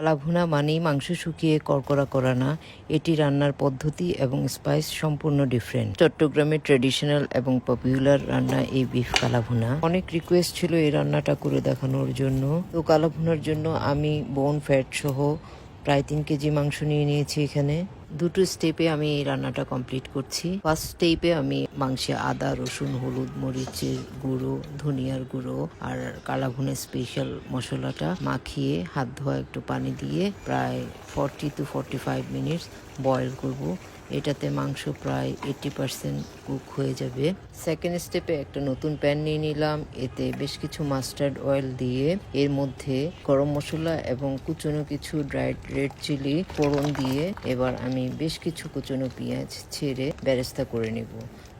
কালাভুনা মানেই মাংস শুকিয়ে কড়কড়া করা না, এটি রান্নার পদ্ধতি এবং স্পাইস সম্পূর্ণ ডিফারেন্ট। চট্টগ্রামের ট্রেডিশনাল এবং পপুলার রান্না এই বিফ কালাভুনা। অনেক রিকোয়েস্ট ছিল এই রান্নাটা করে দেখানোর জন্য। তো কালাভুনার জন্য আমি বোন ফ্যাট সহ প্রায় 3 কেজি মাংস নিয়ে নিয়েছি। এখানে দুটো স্টেপে আমি এই রান্নাটা কমপ্লিট করছি। ফার্স্ট স্টেপে আমি মাংসে আদা, রসুন, হলুদ, মরিচের গুঁড়ো, ধনিয়ার গুঁড়ো আর কালাভুনের স্পেশাল মশলাটা মাখিয়ে হাত ধোয়া একটু পানি দিয়ে প্রায় 40 to 45 মিনিটস বয়েল করব। এটাতে মাংস প্রায় 80% কুক হয়ে যাবে। সেকেন্ড স্টেপে একটা নতুন প্যান নিয়ে নিলাম। এতে বেশ কিছু মাস্টার্ড অয়েল দিয়ে এর মধ্যে গরম মশলা এবং কুচনো কিছু ড্রাইড রেড চিলি ফোড়ন দিয়ে এবার আমি বেশ কিছু কুচনো পেঁয়াজ ছেড়ে বেরেস্তা করে নেব।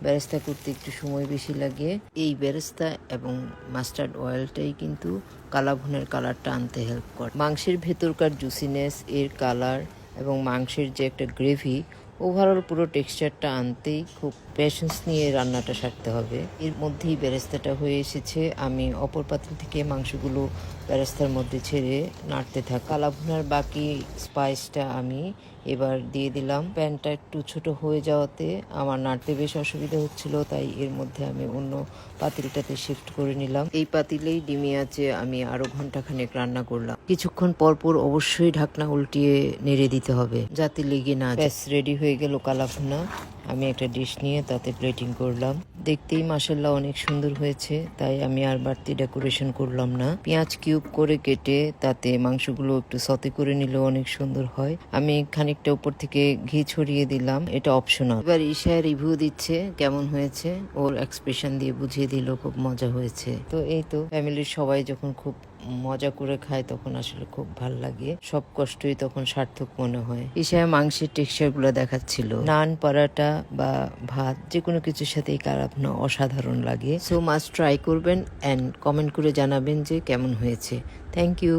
বেরেস্তা করতে একটু সময় বেশি লাগে। এই বেরেস্তা এবং মাস্টার্ড অয়েলটাই কিন্তু কালাভুনের কালারটা আনতে হেল্প করে। মাংসের ভেতরকার জুসিনেস, এর কালার এবং মাংসের যে একটা গ্রেভি, ওভারঅল পুরো টেক্সচারটা আনতেই খুব পেশেন্স নিয়ে রান্নাটা সারতে হবে। এর মধ্যেই বেরেস্তাটা হয়ে এসেছে। আমি অপর পাত্র থেকে মাংসগুলো বেরেস্তার মধ্যে ছেড়ে নাড়তে থাকি। কালাভুনার বাকি স্পাইসটা আমি এবার দিয়ে দিলাম। প্যানটা একটু ছোট হয়ে যাওয়াতে আমার নাড়তে বেশ অসুবিধা হচ্ছিল, তাই এর মধ্যে আমি অন্য পাতিলটাতে শিফট করে নিলাম। এই পাতিলেই ডিমি আছে আমি আরো ঘন্টাখানেক রান্না করলাম। কিছুক্ষণ পরপর অবশ্যই ঢাকনা উল্টিয়ে নেড়ে দিতে হবে যাতে লেগে না যায়। ব্যাস রেডি হয়ে গেল কালাভুনা। আমি একটা ডিশ নিয়ে তাতে প্লেটিং করলাম। দেখতেই মাশাআল্লাহ অনেক সুন্দর হয়েছে, তাই আমি আর বাড়তি ডেকোরেশন করলাম না। পেঁয়াজ কিউব করে কেটে তাতে মাংসগুলো একটু সতে করে নিলেও অনেক সুন্দর হয়। আমি খানিকটা উপর থেকে ঘি ছড়িয়ে দিলাম, এটা অপশনাল। এবার ঈশায় রিভিউ দিচ্ছে কেমন হয়েছে, ওর এক্সপ্রেশন দিয়ে বুঝিয়ে দিল খুব মজা হয়েছে। তো এই তো ফ্যামিলির সবাই যখন খুব মজা করে খায় তখন আসলে খুব ভাল লাগে, সব কষ্টই তখন সার্থক মনে হয়। ঈশায় মাংসের টেক্সচার গুলো দেখাচ্ছিল। নান, পরাটা বা ভাত যে কোনো কিছুর সাথেই কালাভুনা অসাধারণ লাগে। সো মাস্ট ট্রাই করবেন অ্যান্ড কমেন্ট করে জানাবেন যে কেমন হয়েছে। Thank you.